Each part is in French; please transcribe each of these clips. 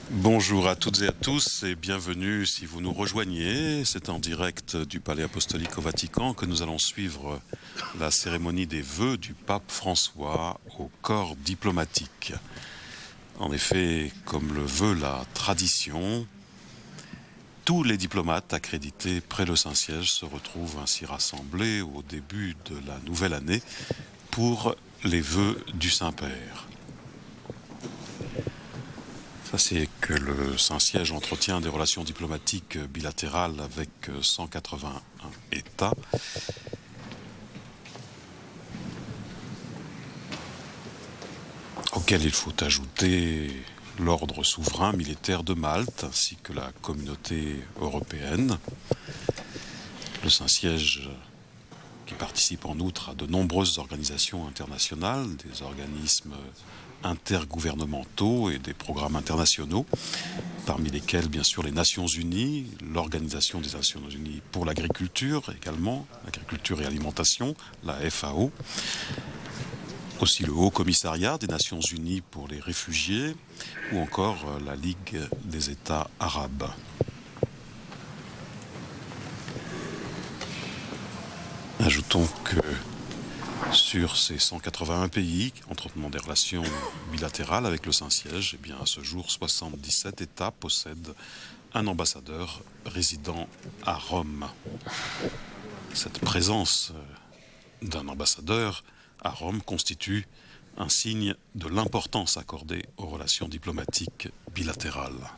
Bonjour à toutes et à tous et bienvenue si vous nous rejoignez. C'est en direct du Palais Apostolique au Vatican que nous allons suivre la cérémonie des vœux du pape François au corps diplomatique. En effet, comme le veut la tradition, tous les diplomates accrédités près le Saint-Siège se retrouvent ainsi rassemblés au début de la nouvelle année pour les vœux du Saint-Père. Ça, c'est que le Saint-Siège entretient des relations diplomatiques bilatérales avec 181 États. Auquel il faut ajouter l'ordre souverain militaire de Malte ainsi que la communauté européenne. Le Saint-Siège qui participe en outre à de nombreuses organisations internationales, des organismes intergouvernementaux et des programmes internationaux, parmi lesquels bien sûr les Nations Unies, l'Organisation des Nations Unies pour l'agriculture également, agriculture et alimentation, la FAO, aussi le Haut Commissariat des Nations Unies pour les réfugiés ou encore la Ligue des États arabes. Ajoutons que sur ces 181 pays entretenant des relations bilatérales avec le Saint-Siège, eh bien, à ce jour, 77 États possèdent un ambassadeur résidant à Rome. Cette présence d'un ambassadeur à Rome constitue un signe de l'importance accordée aux relations diplomatiques bilatérales.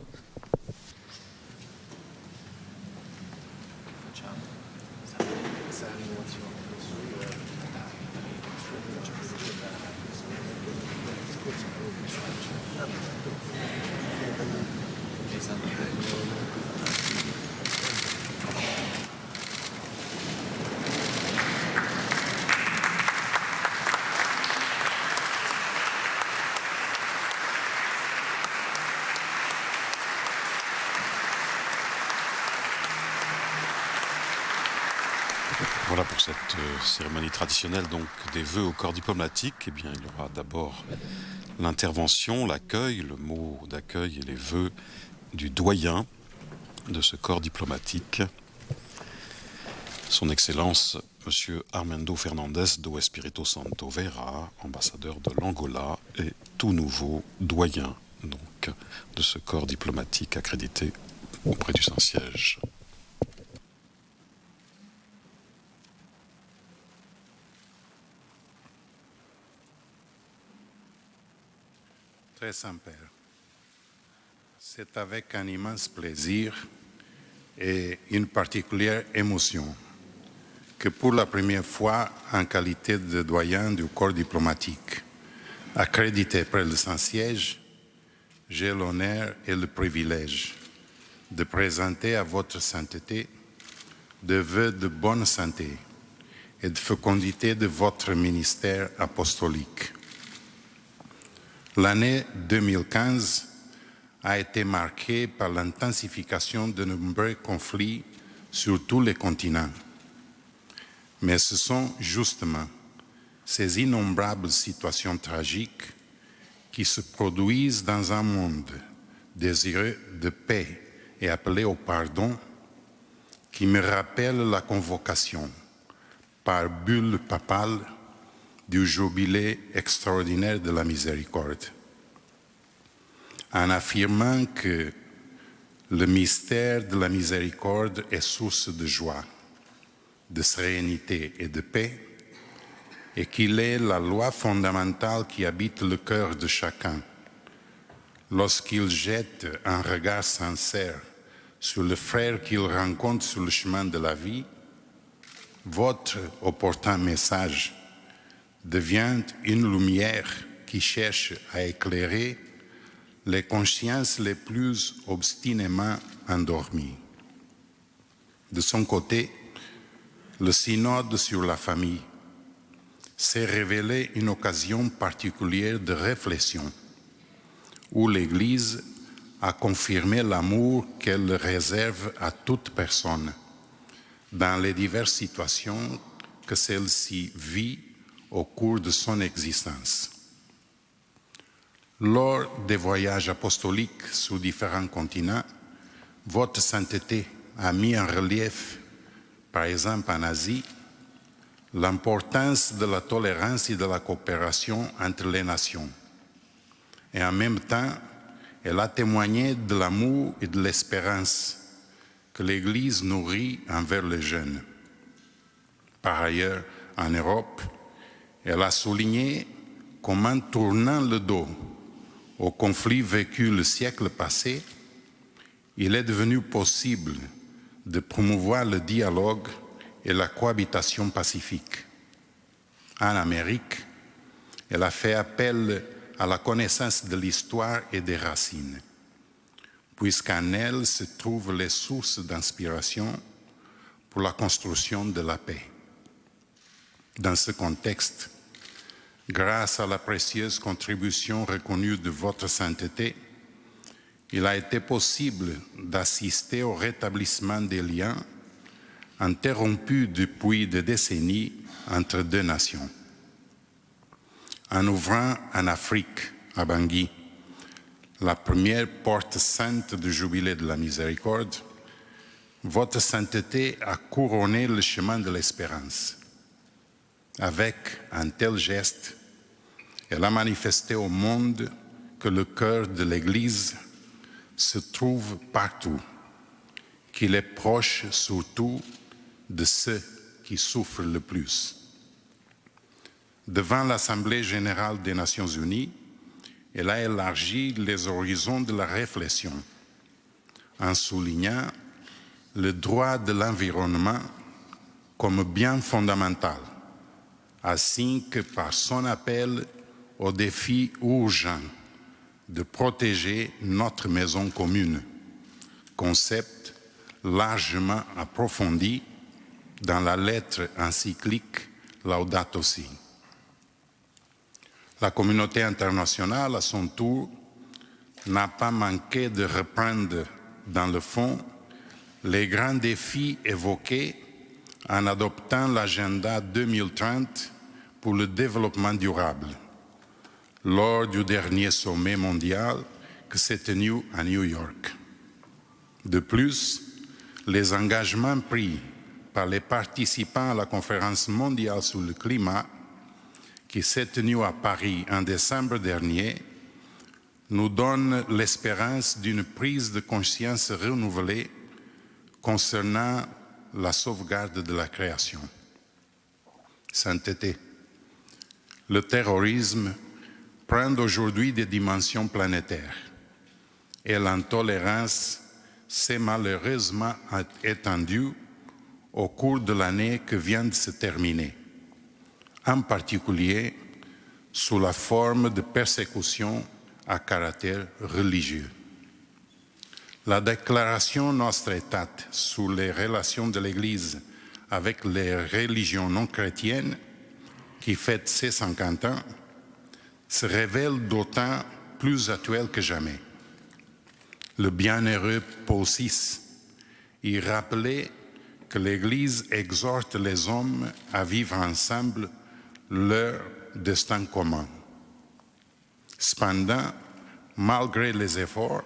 Voilà pour cette cérémonie traditionnelle donc des vœux au corps diplomatique. Eh bien, il y aura d'abord l'intervention, l'accueil, le mot d'accueil et les vœux du doyen de ce corps diplomatique, Son Excellence Monsieur Armando Fernandes do Espírito Santo Vera, ambassadeur de l'Angola et tout nouveau doyen donc de ce corps diplomatique accrédité auprès du Saint-Siège. Très Saint-Père, c'est avec un immense plaisir et une particulière émotion que pour la première fois, en qualité de doyen du corps diplomatique, accrédité près le Saint-Siège, j'ai l'honneur et le privilège de présenter à votre sainteté des vœux de bonne santé et de fécondité de votre ministère apostolique. L'année 2015 a été marquée par l'intensification de nombreux conflits sur tous les continents. Mais ce sont justement ces innombrables situations tragiques qui se produisent dans un monde désireux de paix et appelé au pardon qui me rappellent la convocation par bulle papale du jubilé extraordinaire de la miséricorde, en affirmant que le mystère de la miséricorde est source de joie, de sérénité et de paix, et qu'il est la loi fondamentale qui habite le cœur de chacun lorsqu'il jette un regard sincère sur le frère qu'il rencontre sur le chemin de la vie. Votre opportun message devient une lumière qui cherche à éclairer les consciences les plus obstinément endormies. De son côté, le synode sur la famille s'est révélé une occasion particulière de réflexion, où l'Église a confirmé l'amour qu'elle réserve à toute personne dans les diverses situations que celle-ci vit au cours de son existence. Lors des voyages apostoliques sur différents continents, votre sainteté a mis en relief, par exemple en Asie, l'importance de la tolérance et de la coopération entre les nations. Et en même temps, elle a témoigné de l'amour et de l'espérance que l'Église nourrit envers les jeunes. Par ailleurs, en Europe, elle a souligné comment, tournant le dos aux conflits vécus le siècle passé, il est devenu possible de promouvoir le dialogue et la cohabitation pacifique. En Amérique, elle a fait appel à la connaissance de l'histoire et des racines, puisqu'en elle se trouvent les sources d'inspiration pour la construction de la paix. Dans ce contexte, grâce à la précieuse contribution reconnue de votre sainteté, il a été possible d'assister au rétablissement des liens interrompus depuis des décennies entre deux nations. En ouvrant en Afrique, à Bangui, la première porte sainte du Jubilé de la Miséricorde, votre sainteté a couronné le chemin de l'espérance. Avec un tel geste, elle a manifesté au monde que le cœur de l'Église se trouve partout, qu'il est proche surtout de ceux qui souffrent le plus. Devant l'Assemblée générale des Nations unies, elle a élargi les horizons de la réflexion en soulignant le droit de l'environnement comme bien fondamental, ainsi que par son appel au défi urgent de protéger notre maison commune, concept largement approfondi dans la lettre encyclique Laudato Si. La communauté internationale, à son tour, n'a pas manqué de reprendre dans le fond les grands défis évoqués en adoptant l'agenda 2030 pour le développement durable, lors du dernier sommet mondial qui s'est tenu à New York. De plus, les engagements pris par les participants à la conférence mondiale sur le climat qui s'est tenue à Paris en décembre dernier nous donnent l'espérance d'une prise de conscience renouvelée concernant la sauvegarde de la création. Sainteté. Le terrorisme prend aujourd'hui des dimensions planétaires et l'intolérance s'est malheureusement étendue au cours de l'année qui vient de se terminer, en particulier sous la forme de persécutions à caractère religieux. La déclaration Nostra Aetate sur les relations de l'Église avec les religions non chrétiennes, qui fête ses 50 ans, se révèle d'autant plus actuelle que jamais. Le bienheureux Paul VI y rappelait que l'Église exhorte les hommes à vivre ensemble leur destin commun. Cependant, malgré les efforts,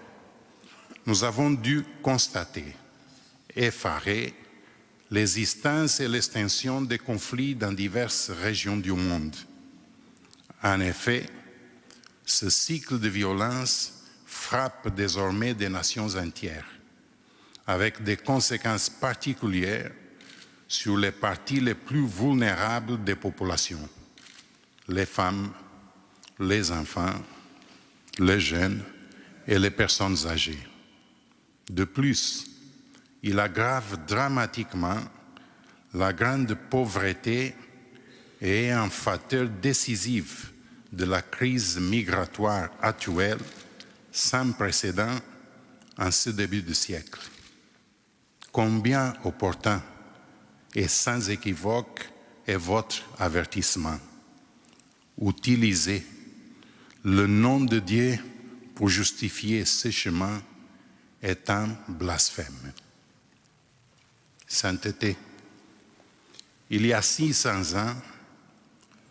nous avons dû constater, effarés, l'existence et l'extension des conflits dans diverses régions du monde. En effet, ce cycle de violence frappe désormais des nations entières, avec des conséquences particulières sur les parties les plus vulnérables des populations, les femmes, les enfants, les jeunes et les personnes âgées. De plus, il aggrave dramatiquement la grande pauvreté et est un facteur décisif de la crise migratoire actuelle sans précédent en ce début de siècle. Combien opportun et sans équivoque est votre avertissement. Utilisez le nom de Dieu pour justifier ce chemin est un blasphème. Sainteté. Il y a 600 ans,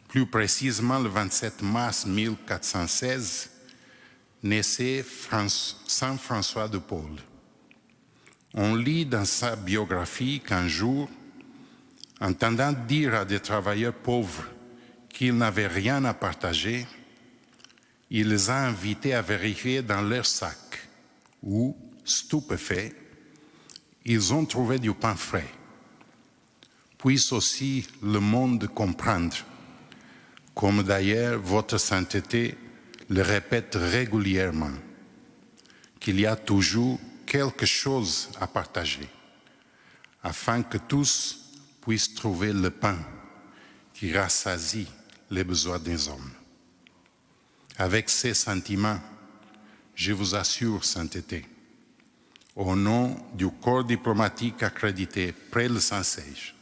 plus précisément le 27 mars 1416, naissait Saint François de Paule. On lit dans sa biographie qu'un jour, entendant dire à des travailleurs pauvres qu'ils n'avaient rien à partager, il les a invités à vérifier dans leur sac où, stupéfaits, ils ont trouvé du pain frais. Puisse aussi le monde comprendre, comme d'ailleurs votre sainteté le répète régulièrement, qu'il y a toujours quelque chose à partager, afin que tous puissent trouver le pain qui rassasie les besoins des hommes. Avec ces sentiments, je vous assure, sainteté, au nom du corps diplomatique accrédité près le Saint-Siège,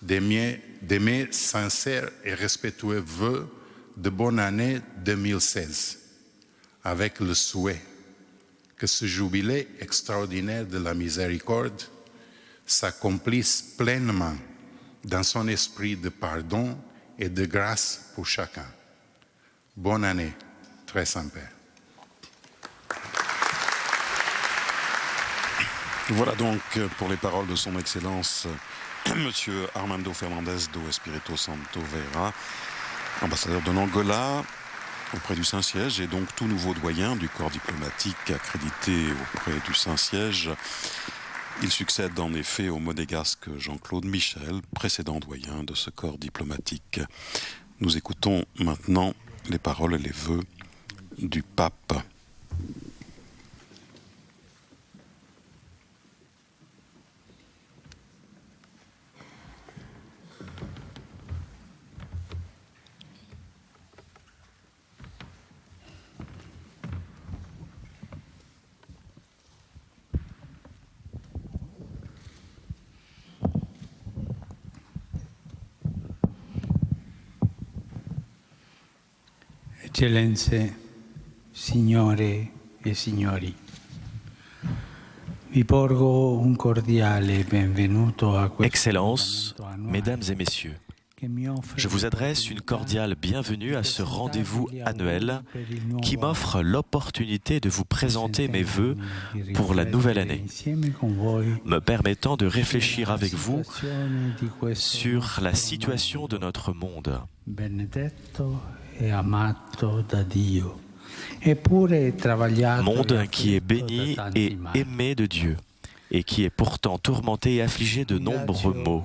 de mes sincères et respectueux vœux de bonne année 2016, avec le souhait que ce jubilé extraordinaire de la miséricorde s'accomplisse pleinement dans son esprit de pardon et de grâce pour chacun. Bonne année, très Saint-Père. Voilà donc pour les paroles de son Excellence Monsieur Armando Fernandez do Espírito Santo Vieira, ambassadeur de l'Angola auprès du Saint-Siège et donc tout nouveau doyen du corps diplomatique accrédité auprès du Saint-Siège. Il succède en effet au monégasque Jean-Claude Michel, précédent doyen de ce corps diplomatique. Nous écoutons maintenant les paroles et les vœux du pape. Eccellenze, signore e signori, vi porgo un cordiale benvenuto a questo Excellences, Mesdames et Messieurs, je vous adresse une cordiale bienvenue à ce rendez-vous annuel qui m'offre l'opportunité de vous présenter mes vœux pour la nouvelle année, me permettant de réfléchir avec vous sur la situation de notre monde. Monde qui est béni et aimé de Dieu et qui est pourtant tourmenté et affligé de nombreux maux.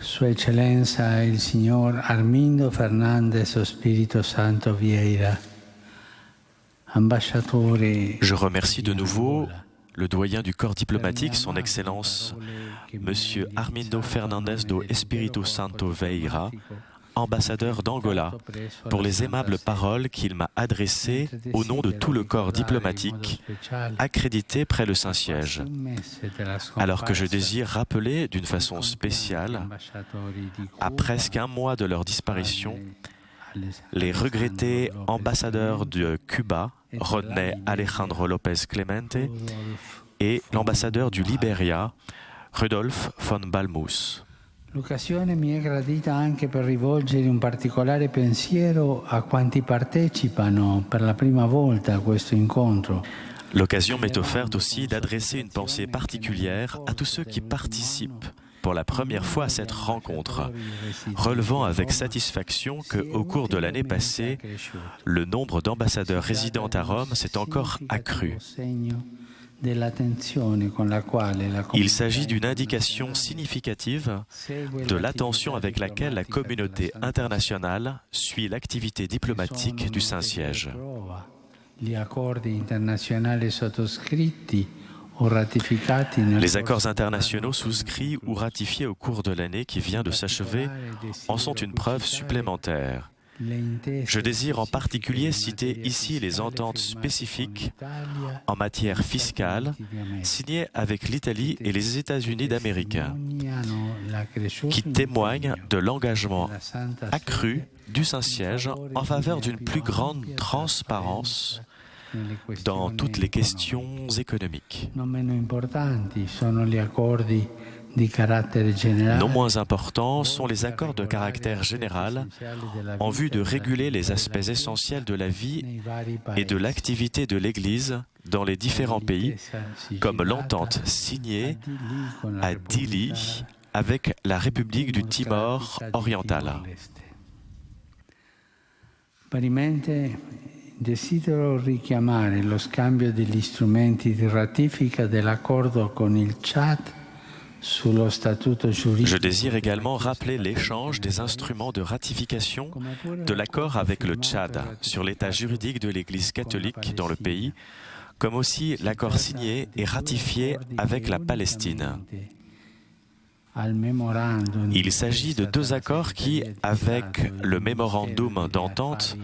Sua Eccellenza il Signor Armindo Fernandez do Espírito Santo Vieira, ambasciatore. Je remercie de nouveau le doyen du corps diplomatique, son Excellence, Monsieur Armindo Fernandez do Espírito Santo Vieira, ambassadeur d'Angola, pour les aimables paroles qu'il m'a adressées au nom de tout le corps diplomatique accrédité près le Saint-Siège. Alors que je désire rappeler d'une façon spéciale, à presque un mois de leur disparition, les regrettés ambassadeurs de Cuba, Rodney Alejandro López Clemente, et l'ambassadeur du Libéria, Rudolf von Balmus. L'occasione mi è gradita anche per rivolgere un particolare pensiero a quanti partecipano per la prima volta a questo incontro. L'occasion m'est offerte aussi d'adresser une pensée particulière à tous ceux qui participent pour la première fois à cette rencontre, relevant avec satisfaction qu'au cours de l'année passée, le nombre d'ambassadeurs résidant à Rome s'est encore accru. Il s'agit d'une indication significative de l'attention avec laquelle la communauté internationale suit l'activité diplomatique du Saint-Siège. Les accords internationaux souscrits ou ratifiés au cours de l'année qui vient de s'achever en sont une preuve supplémentaire. Je désire en particulier citer ici les ententes spécifiques en matière fiscale signées avec l'Italie et les États-Unis d'Amérique, qui témoignent de l'engagement accru du Saint-Siège en faveur d'une plus grande transparence dans toutes les questions économiques. Non moins importants sont les accords de caractère général en vue de réguler les aspects essentiels de la vie et de l'activité de l'Église dans les différents pays, comme l'entente signée à Dili avec la République du Timor oriental. Desidero richiamare lo scambio degli strumenti di ratifica dell'accordo con il Tchad sullo statuto giuridico. Je désire également rappeler l'échange des instruments de ratification de l'accord avec le Tchad sur l'état juridique de l'Église catholique dans le pays, comme aussi l'accord signé et ratifié avec la Palestine. Il s'agit de deux accords qui, avec le mémorandum d'entente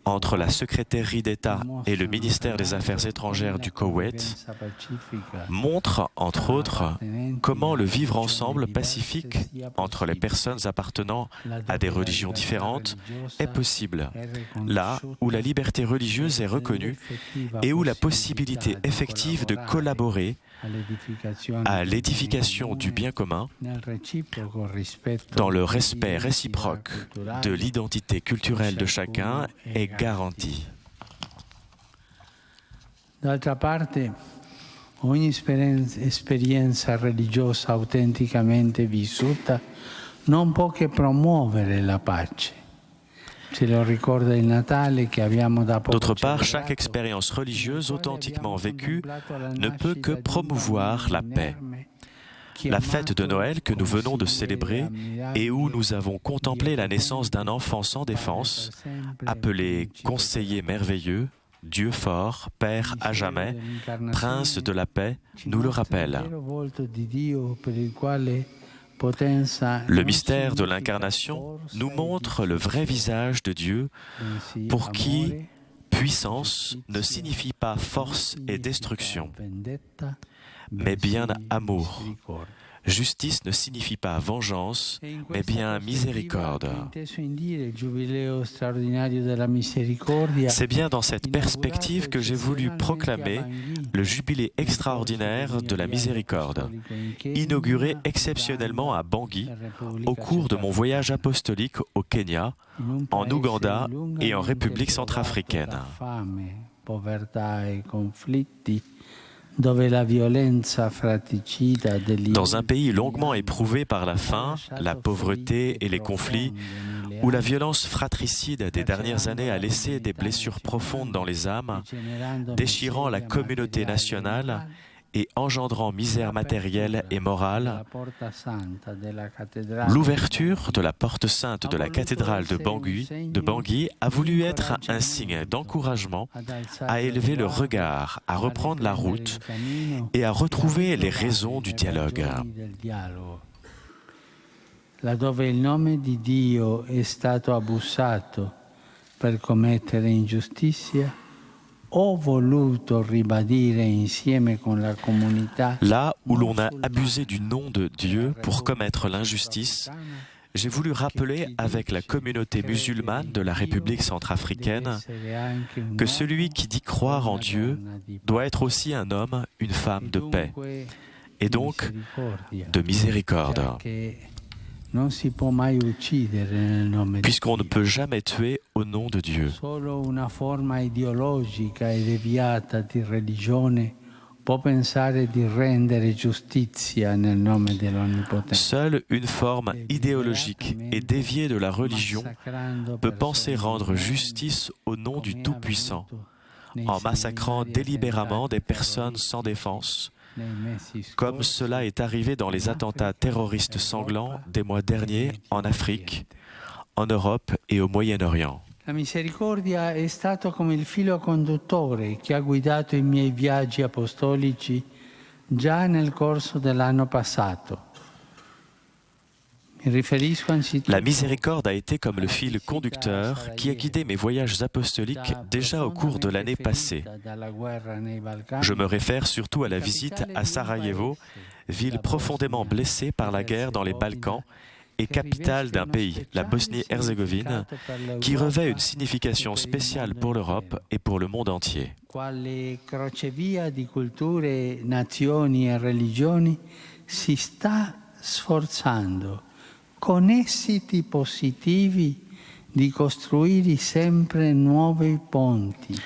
entre la secrétairie d'État et le ministère des Affaires étrangères du Koweït, montrent, entre autres, comment le vivre ensemble pacifique entre les personnes appartenant à des religions différentes est possible, là où la liberté religieuse est reconnue et où la possibilité effective de collaborer à l'édification du bien commun dans le respect réciproque de l'identité culturelle de chacun est garantie. D'altra parte, ogni esperienza religiosa autenticamente vissuta non può che promuovere la pace. D'autre part, chaque expérience religieuse authentiquement vécue ne peut que promouvoir la paix. La fête de Noël que nous venons de célébrer et où nous avons contemplé la naissance d'un enfant sans défense, appelé Conseiller merveilleux, Dieu fort, Père à jamais, Prince de la paix, nous le rappelle. Le mystère de l'incarnation nous montre le vrai visage de Dieu pour qui puissance ne signifie pas force et destruction, mais bien amour. Justice ne signifie pas vengeance, mais bien miséricorde. C'est bien dans cette perspective que j'ai voulu proclamer le jubilé extraordinaire de la miséricorde, inauguré exceptionnellement à Bangui au cours de mon voyage apostolique au Kenya, en Ouganda et en République centrafricaine. Dans un pays longuement éprouvé par la faim, la pauvreté et les conflits, où la violence fratricide des dernières années a laissé des blessures profondes dans les âmes, déchirant la communauté nationale et engendrant misère matérielle et morale, l'ouverture de la porte sainte de la cathédrale de Bangui a voulu être un signe d'encouragement à élever le regard, à reprendre la route et à retrouver les raisons du dialogue. Laddove il nome di Dio è stato abusato per commettere ingiustizia, là où l'on a abusé du nom de Dieu pour commettre l'injustice, j'ai voulu rappeler avec la communauté musulmane de la République centrafricaine que celui qui dit croire en Dieu doit être aussi un homme, une femme de paix, et donc de miséricorde. Puisqu'on ne peut jamais tuer au nom de Dieu. Seule une forme idéologique et déviée de la religion peut penser rendre justice au nom du Tout-Puissant, en massacrant délibérément des personnes sans défense, comme cela est arrivé dans les attentats terroristes sanglants des mois derniers en Afrique, en Europe et au Moyen-Orient. La misericordia è stato come il filo conduttore che ha guidato i miei viaggi apostolici già nel corso dell'anno passato. La miséricorde a été comme le fil conducteur qui a guidé mes voyages apostoliques déjà au cours de l'année passée. Je me réfère surtout à la visite à Sarajevo, ville profondément blessée par la guerre dans les Balkans et capitale d'un pays, la Bosnie-Herzégovine, qui revêt une signification spéciale pour l'Europe et pour le monde entier. si sta sforzando con esiti positivi di costruire sempre nuovi ponti.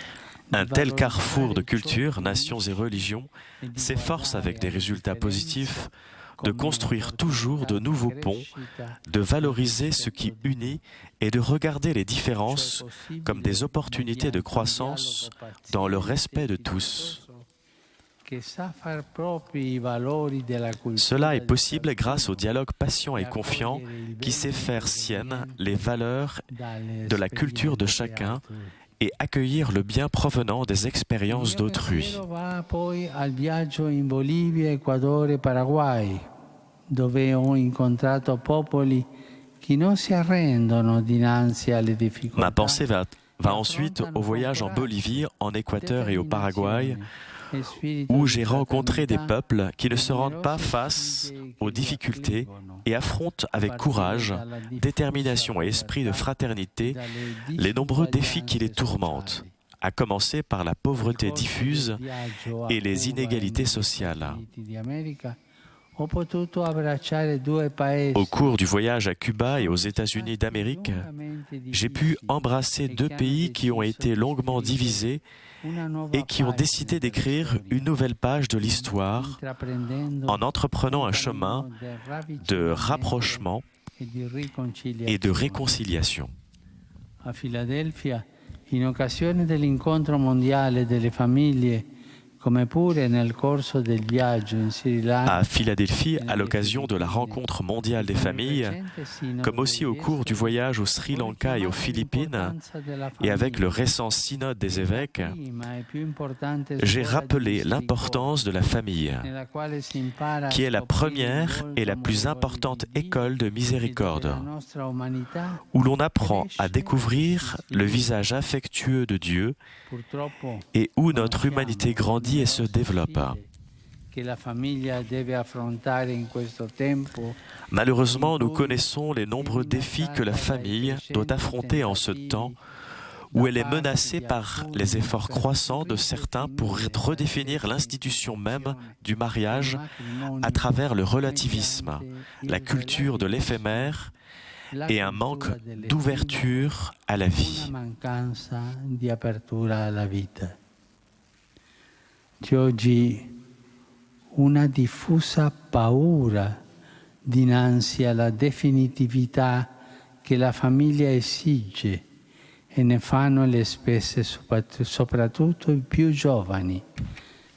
Un tel carrefour de cultures, nations et religions s'efforce avec des résultats positifs de construire toujours de nouveaux ponts, de valoriser ce qui unit et de regarder les différences comme des opportunités de croissance dans le respect de tous. Cela est possible grâce au dialogue patient et confiant qui sait faire sienne les valeurs de la culture de chacun et accueillir le bien provenant des expériences d'autrui. Dove ho incontrato popoli che non si arrendono dinanzi alle difficoltà. Ma pensée va ensuite au voyage en Bolivie, en Équateur et au Paraguay, où j'ai rencontré des peuples qui ne se rendent pas face aux difficultés et affrontent avec courage, détermination et esprit de fraternité les nombreux défis qui les tourmentent, à commencer par la pauvreté diffuse et les inégalités sociales. Au cours du voyage à Cuba et aux États-Unis d'Amérique, j'ai pu embrasser deux pays qui ont été longuement divisés et qui ont décidé d'écrire une nouvelle page de l'histoire en entreprenant un chemin de rapprochement et de réconciliation. À Philadelphia, in occasione dell'incontro mondiale delle famiglie, à Philadelphie, à l'occasion de la rencontre mondiale des familles, comme aussi au cours du voyage au Sri Lanka et aux Philippines, et avec le récent synode des évêques, j'ai rappelé l'importance de la famille, qui est la première et la plus importante école de miséricorde, où l'on apprend à découvrir le visage affectueux de Dieu et où notre humanité grandit et se développe. Malheureusement, nous connaissons les nombreux défis que la famille doit affronter en ce temps où elle est menacée par les efforts croissants de certains pour redéfinir l'institution même du mariage à travers le relativisme, la culture de l'éphémère et un manque d'ouverture à la vie. C'è oggi una diffusa paura dinanzi alla definitività che la famiglia esige e ne fanno le spese soprattutto i più giovani.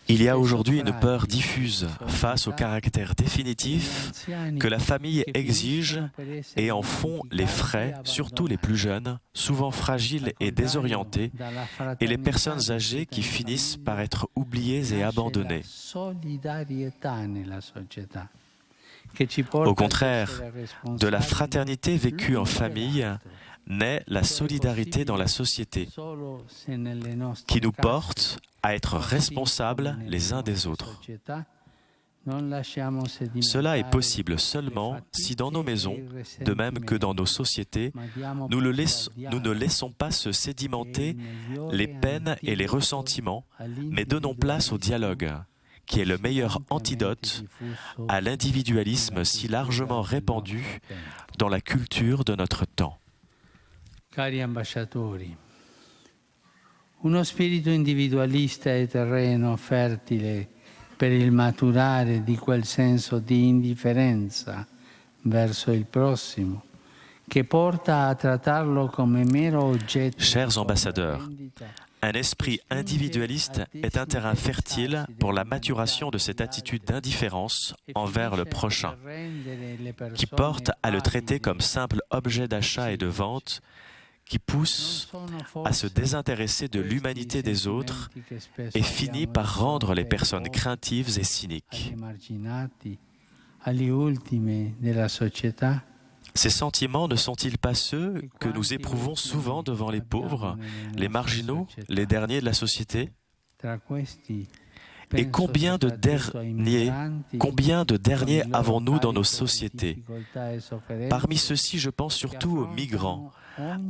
Il y a aujourd'hui une peur diffuse face au caractère définitif que la famille exige et en font les frais, surtout les plus jeunes, souvent fragiles et désorientés, et les personnes âgées qui finissent par être oubliées et abandonnées. Au contraire, de la fraternité vécue en famille naît la solidarité dans la société, qui nous porte à être responsables les uns des autres. Cela est possible seulement si dans nos maisons, de même que dans nos sociétés, nous ne laissons pas se sédimenter les peines et les ressentiments, mais donnons place au dialogue, qui est le meilleur antidote à l'individualisme si largement répandu dans la culture de notre temps. Cari ambasciatori, uno spirito individualista e terreno fertile per il maturare di quel senso di indifferenza verso il prossimo, che porta a trattarlo come mero oggetto. Chers ambassadeurs, un esprit individualiste est un terrain fertile pour la maturation de cette attitude d'indifférence envers le prochain, qui porte à le traiter comme simple objet d'achat et de vente, qui pousse à se désintéresser de l'humanité des autres et finit par rendre les personnes craintives et cyniques. Ces sentiments ne sont-ils pas ceux que nous éprouvons souvent devant les pauvres, les marginaux, les derniers de la société ? Et combien de derniers avons-nous dans nos sociétés ? Parmi ceux-ci, je pense surtout aux migrants,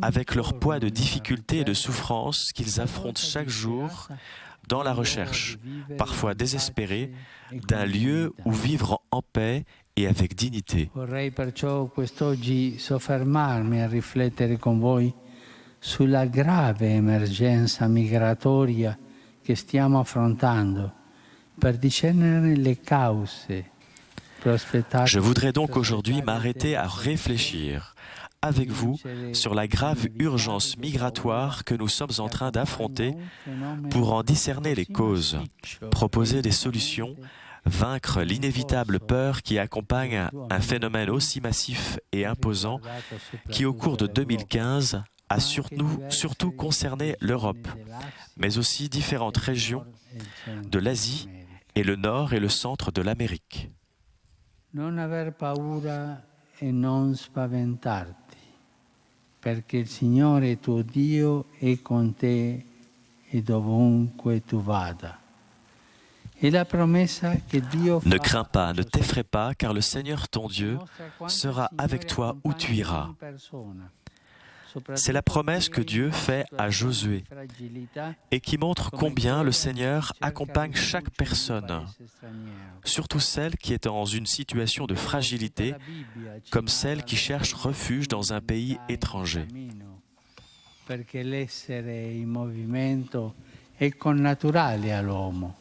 avec leur poids de difficultés et de souffrances qu'ils affrontent chaque jour dans la recherche, parfois désespérée, d'un lieu où vivre en paix et avec dignité. Vorrei perciò quest'oggi soffermarmi a riflettere con voi sulla grave emergenza migratoria che stiamo affrontando per discernere le cause prospettate. Je voudrais donc aujourd'hui m'arrêter à réfléchir avec vous sur la grave urgence migratoire que nous sommes en train d'affronter pour en discerner les causes, proposer des solutions, vaincre l'inévitable peur qui accompagne un phénomène aussi massif et imposant qui, au cours de 2015, a surtout concerné l'Europe, mais aussi différentes régions de l'Asie et le nord et le centre de l'Amérique. Non aver paura e non spaventarti, perché il Signore tuo Dio è con te e dovunque tu vada. E la promessa che Dio fa. Ne crains pas, ne t'effraie pas, car le Seigneur ton Dieu sera avec toi où tu iras. C'est la promesse que Dieu fait à Josué et qui montre combien le Seigneur accompagne chaque personne, surtout celle qui est dans une situation de fragilité, comme celle qui cherche refuge dans un pays étranger. Perché l'essere in movimento è connaturale all'uomo.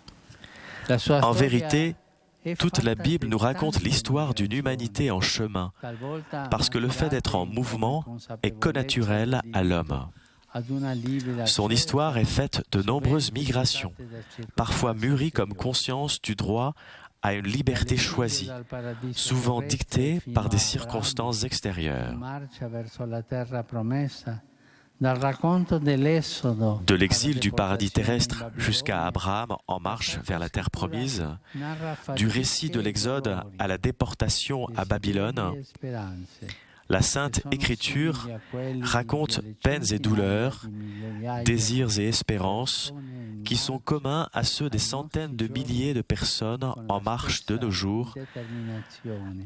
En vérité, toute la Bible nous raconte l'histoire d'une humanité en chemin, parce que le fait d'être en mouvement est connaturel à l'homme. Son histoire est faite de nombreuses migrations, parfois mûries comme conscience du droit à une liberté choisie, souvent dictée par des circonstances extérieures. De l'exil du paradis terrestre jusqu'à Abraham en marche vers la terre promise, du récit de l'Exode à la déportation à Babylone, la Sainte Écriture raconte peines et douleurs, désirs et espérances qui sont communs à ceux des centaines de milliers de personnes en marche de nos jours,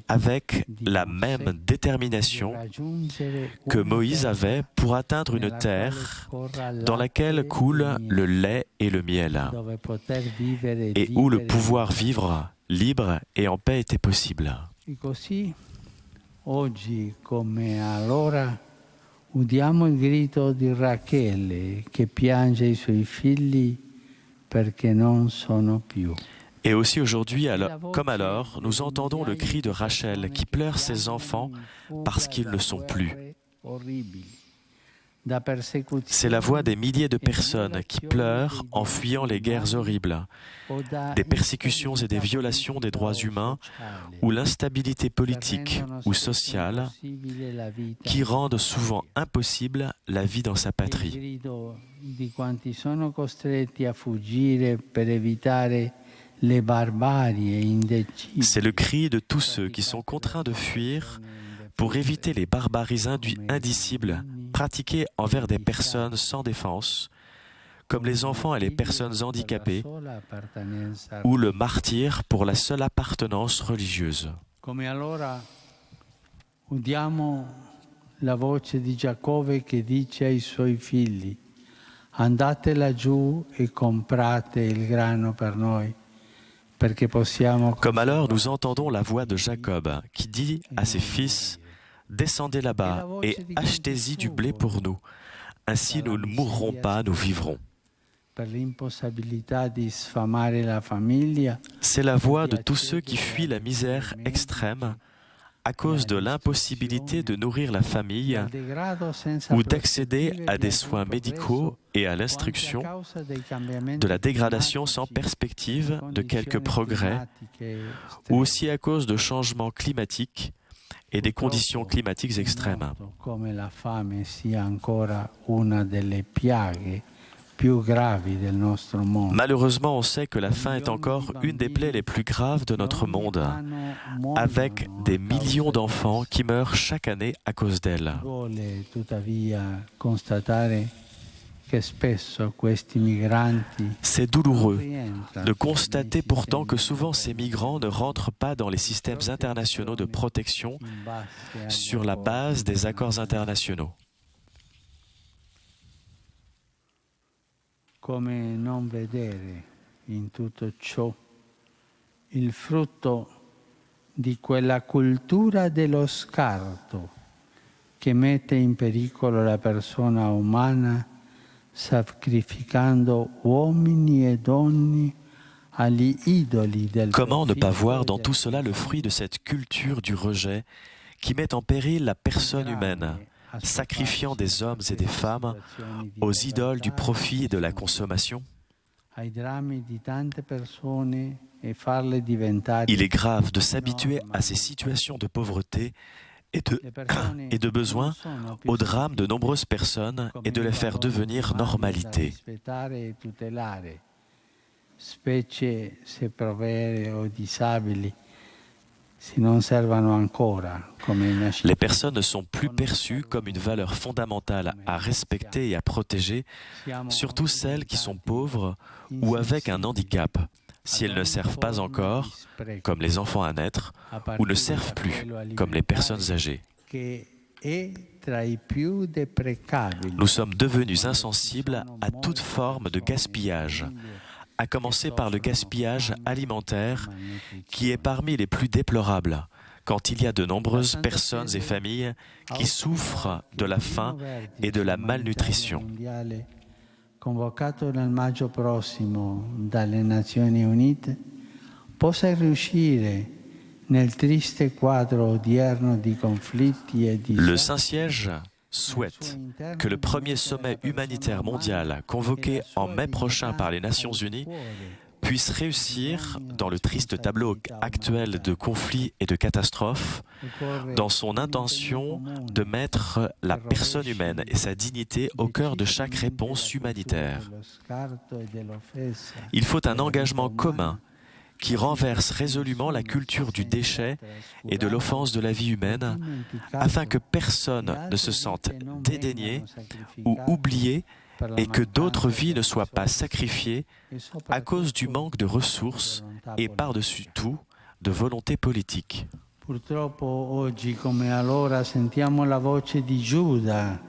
avec la même détermination que Moïse avait pour atteindre une terre dans laquelle coule le lait et le miel, et où le pouvoir vivre libre et en paix était possible. Oggi, come allora, udiamo il grido di Rachele che piange i suoi figli perché non sono più. Et aussi aujourd'hui, comme alors, nous entendons le cri de Rachel qui pleure ses enfants parce qu'ils ne sont plus. C'est la voix des milliers de personnes qui pleurent en fuyant les guerres horribles, des persécutions et des violations des droits humains ou l'instabilité politique ou sociale qui rendent souvent impossible la vie dans sa patrie. C'est le cri de tous ceux qui sont contraints de fuir pour éviter les barbaries indicibles pratiquées envers des personnes sans défense, comme les enfants et les personnes handicapées, ou le martyre pour la seule appartenance religieuse. Come allora udiamo la voce di Giacobbe che dice ai suoi figli: andate laggiù e comprate il grano per noi. Comme alors nous entendons la voix de Jacob qui dit à ses fils: descendez là-bas et achetez-y du blé pour nous. Ainsi nous ne mourrons pas, nous vivrons. C'est la voix de tous ceux qui fuient la misère extrême à cause de l'impossibilité de nourrir la famille ou d'accéder à des soins médicaux et à l'instruction, de la dégradation sans perspective de quelques progrès, ou aussi à cause de changements climatiques et des conditions climatiques extrêmes. Malheureusement, on sait que la faim est encore une des plaies les plus graves de notre monde, avec des millions d'enfants qui meurent chaque année à cause d'elle. C'est douloureux de constater pourtant que souvent ces migrants ne rentrent pas dans les systèmes internationaux de protection sur la base des accords internationaux. come non vedere in tutto ciò il frutto di quella cultura dello scarto che mette in pericolo la persona umana, sacrificando uomini e donne agli idoli del Comment ne pas profitto voir e dans del tout cela le fruit de cette culture du rejet qui met en péril la personne humaine, sacrifiant des hommes et des femmes aux idoles du profit et de la consommation? ai drammi di tante persone e farle diventare Il est grave de s'habituer à ces situations de pauvreté et de besoin, au drame de nombreuses personnes et de les faire devenir normalité. rispettare e tutelare, specie se povere o disabili, si non servano ancora come Les personnes ne sont plus perçues comme une valeur fondamentale à respecter et à protéger, surtout celles qui sont pauvres ou avec un handicap, si elles ne servent pas encore, comme les enfants à naître, ou ne servent plus, comme les personnes âgées. Nous sommes devenus insensibles à toute forme de gaspillage, à commencer par le gaspillage alimentaire, qui est parmi les plus déplorables, quand il y a de nombreuses personnes et familles qui souffrent de la faim et de la malnutrition. Convocato nel maggio prossimo dalle Nazioni Unite, possa riuscire nel triste quadro odierno di conflitti e di Le Saint-Siège souhaite que le premier sommet humanitaire mondial convoqué en mai prochain par les Nations Unies puisse réussir dans le triste tableau actuel de conflits et de catastrophes, dans son intention de mettre la personne humaine et sa dignité au cœur de chaque réponse humanitaire. Il faut un engagement commun qui renverse résolument la culture du déchet et de l'offense de la vie humaine, afin que personne ne se sente dédaigné ou oublié et que d'autres vies ne soient pas sacrifiées à cause du manque de ressources et par-dessus tout de volonté politique. Purtroppo oggi come allora sentiamo la voce di Giuda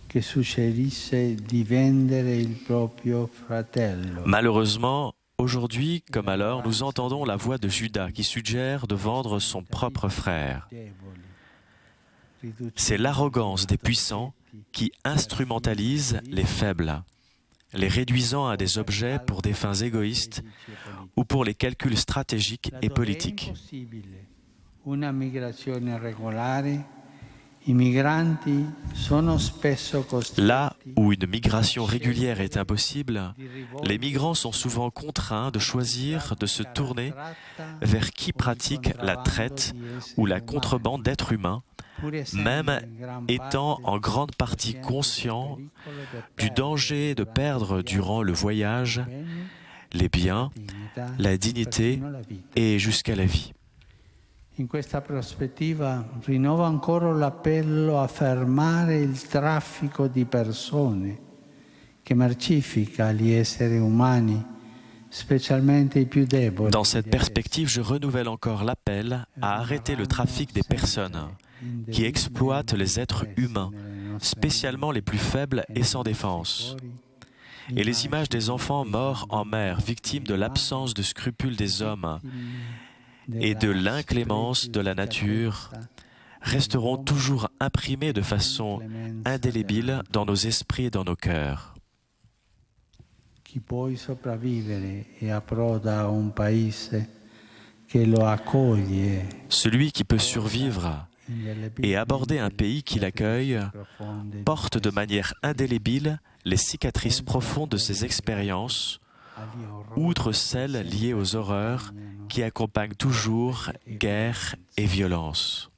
che suggerisse di vendere il proprio fratello. Malheureusement, aujourd'hui, comme alors, nous entendons la voix de Judas qui suggère de vendre son propre frère. C'est l'arrogance des puissants qui instrumentalise les faibles, les réduisant à des objets pour des fins égoïstes ou pour les calculs stratégiques et politiques. Una migrazione regolare, i migranti sono spesso costretti. Là où une migration régulière est impossible, les migrants sont souvent contraints de choisir de se tourner vers qui pratique la traite ou la contrebande d'êtres humains, même étant en grande partie conscients du danger de perdre durant le voyage les biens, la dignité et jusqu'à la vie. In questa prospettiva rinnovo ancora l'appello a fermare il traffico di persone che mercifica gli esseri umani, specialmente i più deboli. Dans cette perspective, je renouvelle encore l'appel à arrêter le trafic des personnes qui exploitent les êtres humains, spécialement les plus faibles et sans défense. Et les images des enfants morts en mer, victimes de l'absence de scrupules des hommes et de l'inclémence de la nature, resteront toujours imprimées de façon indélébile dans nos esprits et dans nos cœurs. Chi può sopravvivere e approda a un paese che lo accoglie. Celui qui peut survivre et aborder un pays qui l'accueille porte de manière indélébile les cicatrices profondes de ses expériences, outre celles liées aux horreurs qui accompagnent toujours guerre et violence.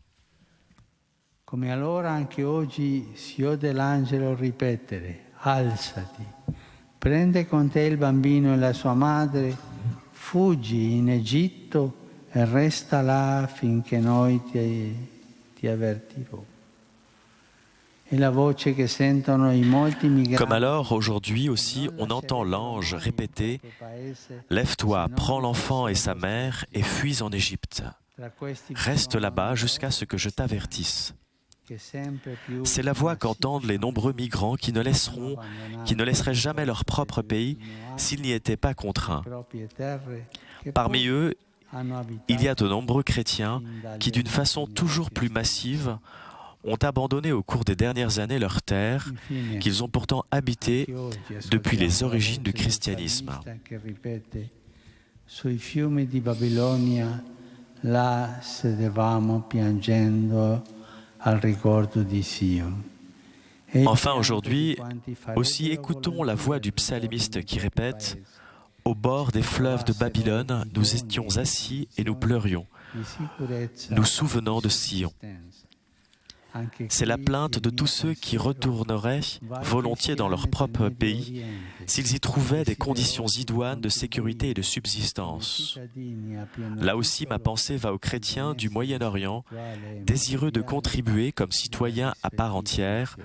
Come allora anche oggi si ode l'angelo ripetere: alzati, prende con te il bambino e la sua madre, fuggi in Egitto e resta là finché noi ti avvertirò. Comme alors, aujourd'hui aussi, on entend l'ange répéter « Lève-toi, prends l'enfant et sa mère et fuis en Égypte. Reste là-bas jusqu'à ce que je t'avertisse. » C'est la voix qu'entendent les nombreux migrants qui ne laisseraient jamais leur propre pays s'ils n'y étaient pas contraints. Parmi eux, il y a de nombreux chrétiens qui, d'une façon toujours plus massive, ont abandonné au cours des dernières années leurs terres qu'ils ont pourtant habitées depuis les origines du christianisme. Sui fiumi di Babilonia, là sedevamo piangendo al ricordo di Sion. Enfin, aujourd'hui, aussi écoutons la voix du psalmiste qui répète « Au bord des fleuves de Babylone, nous étions assis et nous pleurions, nous souvenant de Sion. » C'est la plainte de tous ceux qui retourneraient volontiers dans leur propre pays s'ils y trouvaient des conditions idoines de sécurité et de subsistance. Là aussi, ma pensée va aux chrétiens du Moyen-Orient, désireux de contribuer comme citoyens à part entière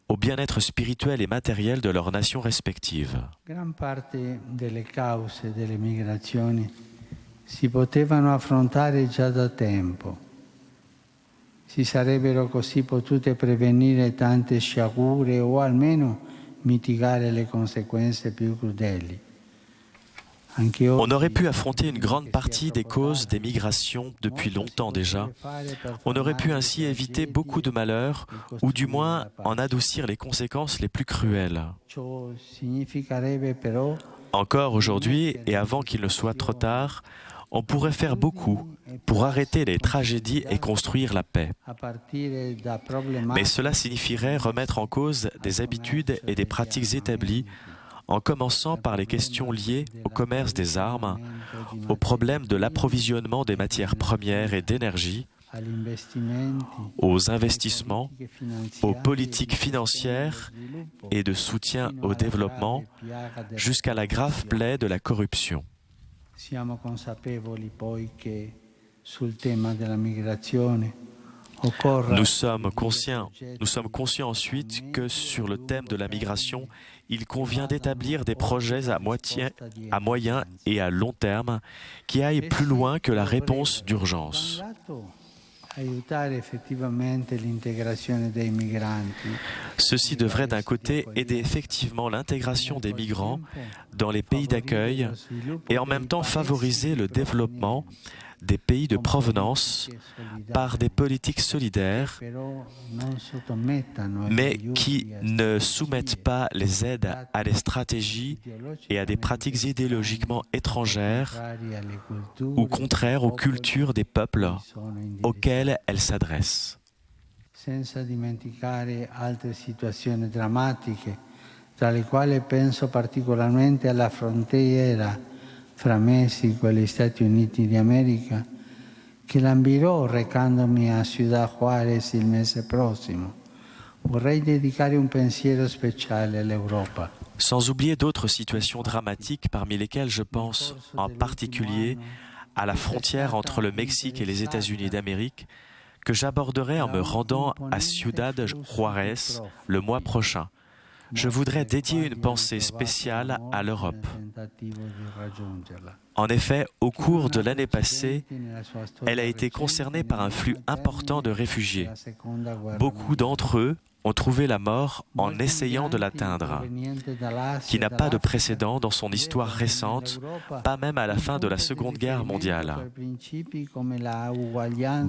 au bien-être spirituel et matériel de leurs nations respectives. Gran parte delle cause delle migrazioni si potevano affrontare già da tempo. Si sarebbero così potute prevenire tante sciagure o almeno mitigare le conseguenze più crudeli. On aurait pu affronter une grande partie des causes des migrations depuis longtemps déjà. On aurait pu ainsi éviter beaucoup de malheurs, ou du moins en adoucir les conséquences les plus cruelles. Encore aujourd'hui, et avant qu'il ne soit trop tard, on pourrait faire beaucoup pour arrêter les tragédies et construire la paix. Mais cela signifierait remettre en cause des habitudes et des pratiques établies, en commençant par les questions liées au commerce des armes, aux problèmes de l'approvisionnement des matières premières et d'énergie, aux investissements, aux politiques financières et de soutien au développement, jusqu'à la grave plaie de la corruption. Siamo consapevoli poi che sul tema della migrazione Nous sommes conscients ensuite que sur le thème de la migration, il convient d'établir des projets à moyen et à long terme qui aillent plus loin que la réponse d'urgence. Ceci devrait d'un côté aider effectivement l'intégration des migrants dans les pays d'accueil et en même temps favoriser le développement des pays de provenance par des politiques solidaires, mais qui ne soumettent pas les aides à des stratégies et à des pratiques idéologiquement étrangères ou contraires aux cultures des peuples auxquels elles s'adressent. Senza dimenticare altre situazioni drammatiche, tra le quali penso particolarmente alla frontiera fra Messico e gli Stati Uniti d'America, che lambirò recandomi a Ciudad Juárez il mese prossimo. Vorrei dedicare un pensiero speciale all'Europa. Sans oublier d'autres situations dramatiques parmi lesquelles je pense en particulier à la frontière entre le Mexique et les États-Unis d'Amérique, que j'aborderai en me rendant à Ciudad Juárez le mois prochain. Je voudrais dédier une pensée spéciale à l'Europe. En effet, au cours de l'année passée, elle a été concernée par un flux important de réfugiés. Beaucoup d'entre eux ont trouvé la mort en essayant de l'atteindre, qui n'a pas de précédent dans son histoire récente, pas même à la fin de la Seconde Guerre mondiale.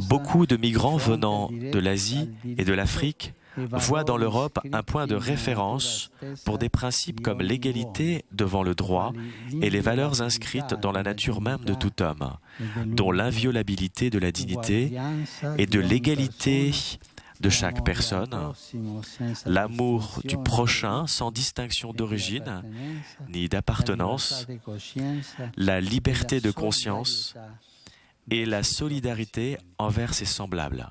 Beaucoup de migrants venant de l'Asie et de l'Afrique voient dans l'Europe un point de référence pour des principes comme l'égalité devant le droit et les valeurs inscrites dans la nature même de tout homme, dont l'inviolabilité de la dignité et de l'égalité de chaque personne, l'amour du prochain sans distinction d'origine ni d'appartenance, la liberté de conscience et la solidarité envers ses semblables.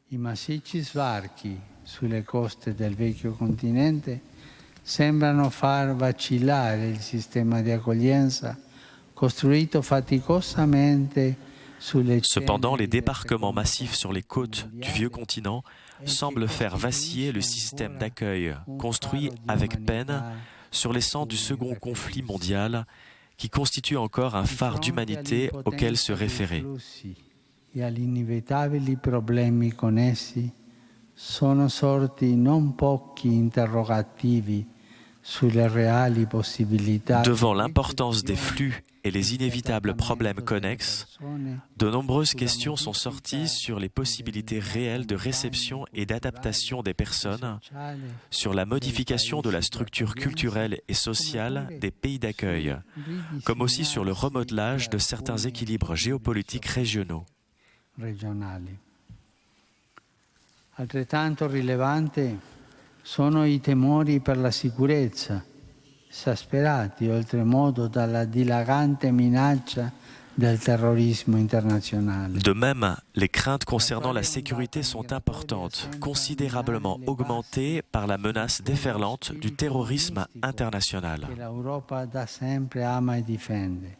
I massicci sbarchi sulle coste del vecchio continente sembrano far vacillare il sistema di accoglienza costruito faticosamente sulle. Cependant, les débarquements massifs sur les côtes du vieux continent semblent faire vaciller le système d'accueil construit avec peine sur les cendres du second conflit mondial qui constitue encore un phare d'humanité auquel se référer. e agli inevitabili problemi connessi, sono sorti non pochi interrogativi sulle reali possibilità. Devant l'importance des flux et les inévitables problèmes connexes, de nombreuses questions sont sorties sur les possibilités réelles de réception et d'adaptation des personnes, sur la modification de la structure culturelle et sociale des pays d'accueil, comme aussi sur le remodelage de certains équilibres géopolitiques régionaux. Altrettanto rilevante sono i temori per la sicurezza, esasperati oltremodo dalla dilagante minaccia del terrorismo internazionale. De même, les craintes concernant la sécurité sont importantes, considérablement augmentées par la menace déferlante du terrorisme international. Che l'Europa da sempre ama e difende.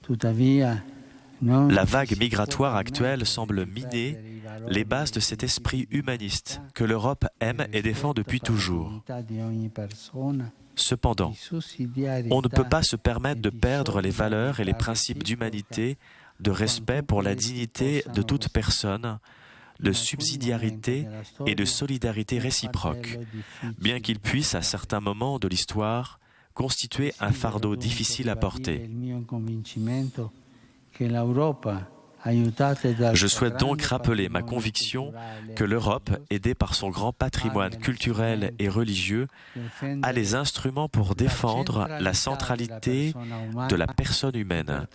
Tuttavia, non La vague migratoire actuelle semble miner les bases de cet esprit humaniste que l'Europe aime et défend depuis toujours. Cependant, on ne peut pas se permettre de perdre les valeurs et les principes d'humanité, de respect pour la dignité de toute personne, de subsidiarité et de solidarité réciproque, bien qu'ils puissent, à certains moments de l'histoire, constituer un fardeau difficile à porter. Je souhaite donc rappeler ma conviction que l'Europe, aidée par son grand patrimoine culturel et religieux, a les instruments pour défendre la centralité de la personne humaine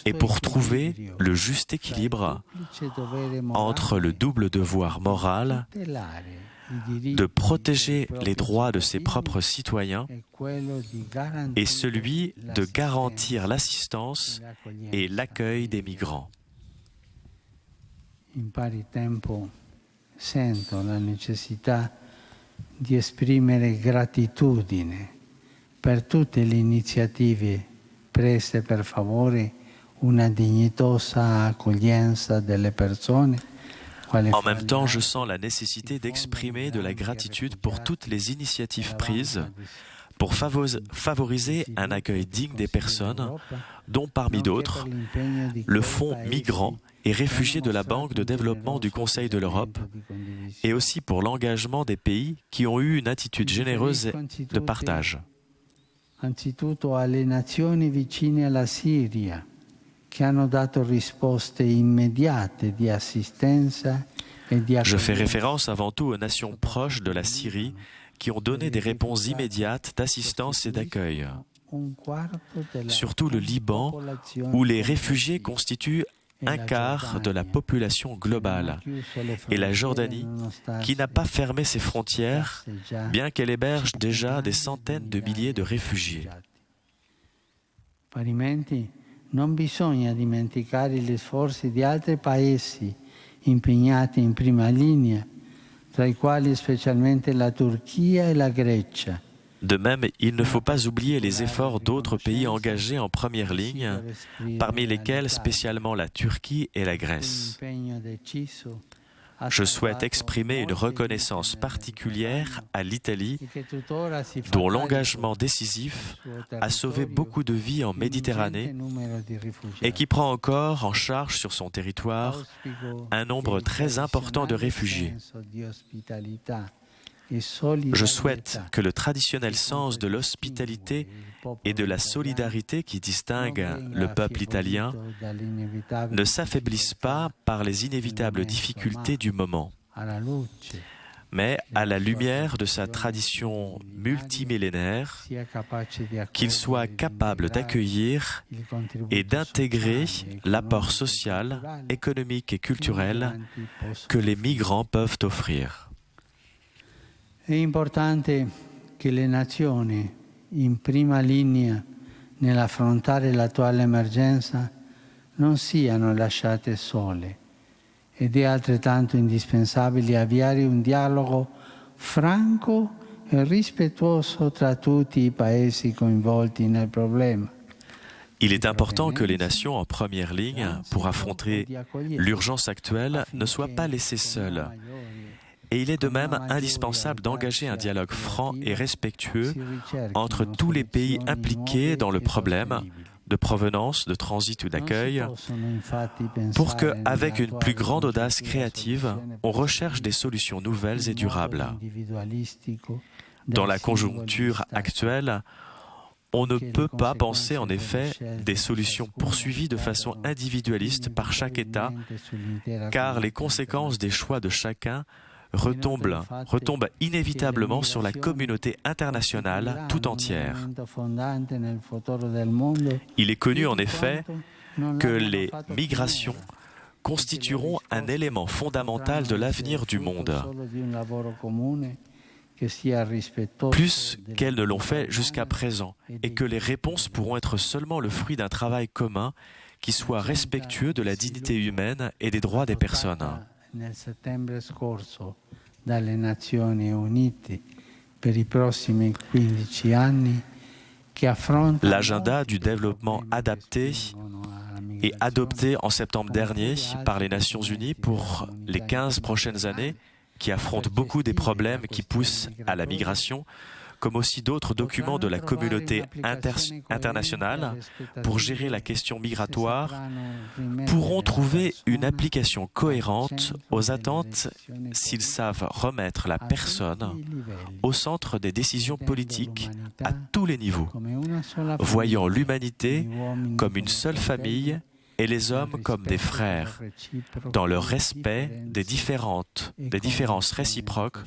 et pour trouver le juste équilibre entre le double devoir moral de protéger les droits de ses propres citoyens et celui de garantir l'assistance et l'accueil des migrants. In pari tempo sento la necessità di esprimere gratitudine per tutte le iniziative prese per favore una dignitosa accoglienza delle persone. En même temps, je sens la nécessité d'exprimer de la gratitude pour toutes les initiatives prises pour favoriser un accueil digne des personnes, dont parmi d'autres, le Fonds migrants et réfugiés de la Banque de développement du Conseil de l'Europe, et aussi pour l'engagement des pays qui ont eu une attitude généreuse de partage. Anzitutto alle nazioni vicine alla Siria, che hanno dato risposte immediate di assistenza e di Je fais référence avant tout aux nations proches de la Syrie qui ont donné des réponses immédiates d'assistance et d'accueil. Surtout le Liban, où les réfugiés constituent un quart de la population globale, et la Jordanie, qui n'a pas fermé ses frontières, bien qu'elle héberge déjà des centaines de milliers de réfugiés. Parimenti, non bisogna dimenticare gli sforzi di altri paesi impegnati in prima linea, tra i quali specialmente la Turchia e la Grecia. De même, il ne faut pas oublier les efforts d'autres pays engagés en première ligne, parmi lesquels spécialement la Turquie et la Grèce. Je souhaite exprimer une reconnaissance particulière à l'Italie, dont l'engagement décisif a sauvé beaucoup de vies en Méditerranée et qui prend encore en charge sur son territoire un nombre très important de réfugiés. Je souhaite que le traditionnel sens de l'hospitalité et de la solidarité qui distingue le peuple italien ne s'affaiblisse pas par les inévitables difficultés du moment, mais à la lumière de sa tradition multimillénaire, qu'il soit capable d'accueillir et d'intégrer l'apport social, économique et culturel que les migrants peuvent offrir. È importante che le nazioni in prima linea nell'affrontare l'attuale emergenza non siano lasciate sole ed è altrettanto indispensabile avviare un dialogo franco e rispettoso tra tutti i paesi coinvolti nel problema. Il est important que les nations en première ligne pour affronter l'urgence actuelle ne soient pas laissées seules. Et il est de même indispensable d'engager un dialogue franc et respectueux entre tous les pays impliqués dans le problème de provenance, de transit ou d'accueil, pour que, avec une plus grande audace créative, on recherche des solutions nouvelles et durables. Dans la conjoncture actuelle, on ne peut pas penser en effet des solutions poursuivies de façon individualiste par chaque État, car les conséquences des choix de chacun retombent inévitablement sur la communauté internationale tout entière. Il est connu en effet que les migrations constitueront un élément fondamental de l'avenir du monde, plus qu'elles ne l'ont fait jusqu'à présent, et que les réponses pourront être seulement le fruit d'un travail commun qui soit respectueux de la dignité humaine et des droits des personnes. Dalle Nazioni Unite per i prossimi 15 anni che affronta l'agenda du développement adapté et adopté en septembre dernier par les Nations Unies pour les 15 prochaines années, qui affrontent beaucoup des problèmes qui poussent à la migration, comme aussi d'autres documents de la communauté internationale pour gérer la question migratoire, pourront trouver une application cohérente aux attentes s'ils savent remettre la personne au centre des décisions politiques à tous les niveaux, voyant l'humanité comme une seule famille et les hommes comme des frères, dans le respect des différences réciproques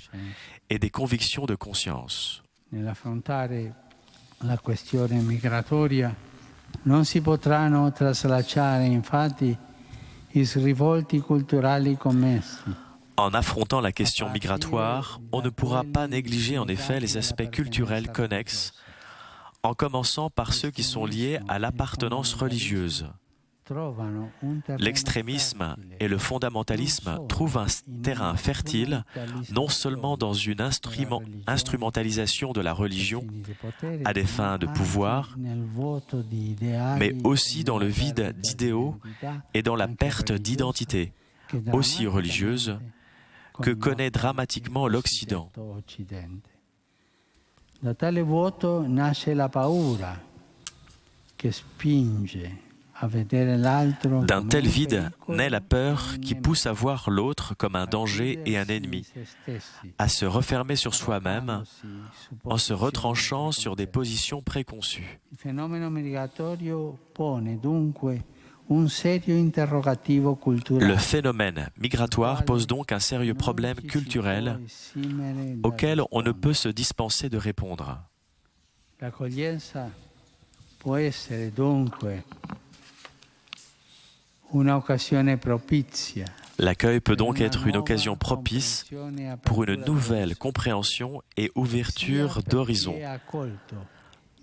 et des convictions de conscience. Nell'affrontare la questione migratoria non si potranno traslacciare infatti i risvolti culturali commessi. En affrontant la question migratoire, on ne pourra pas négliger en effet les aspects culturels connexes, en commençant par ceux qui sont liés à l'appartenance religieuse. L'extrémisme et le fondamentalisme trouvent un terrain fertile non seulement dans une instrumentalisation de la religion à des fins de pouvoir, mais aussi dans le vide d'idéaux et dans la perte d'identité, aussi religieuse, que connaît dramatiquement l'Occident. Da tale vuoto nasce la paura che spinge. D'un tel vide naît la peur qui pousse à voir l'autre comme un danger et un ennemi, à se refermer sur soi-même en se retranchant sur des positions préconçues. Le phénomène migratoire pose donc un sérieux problème culturel auquel on ne peut se dispenser de répondre. L'accueil peut donc être une occasion propice pour une nouvelle compréhension et ouverture d'horizons,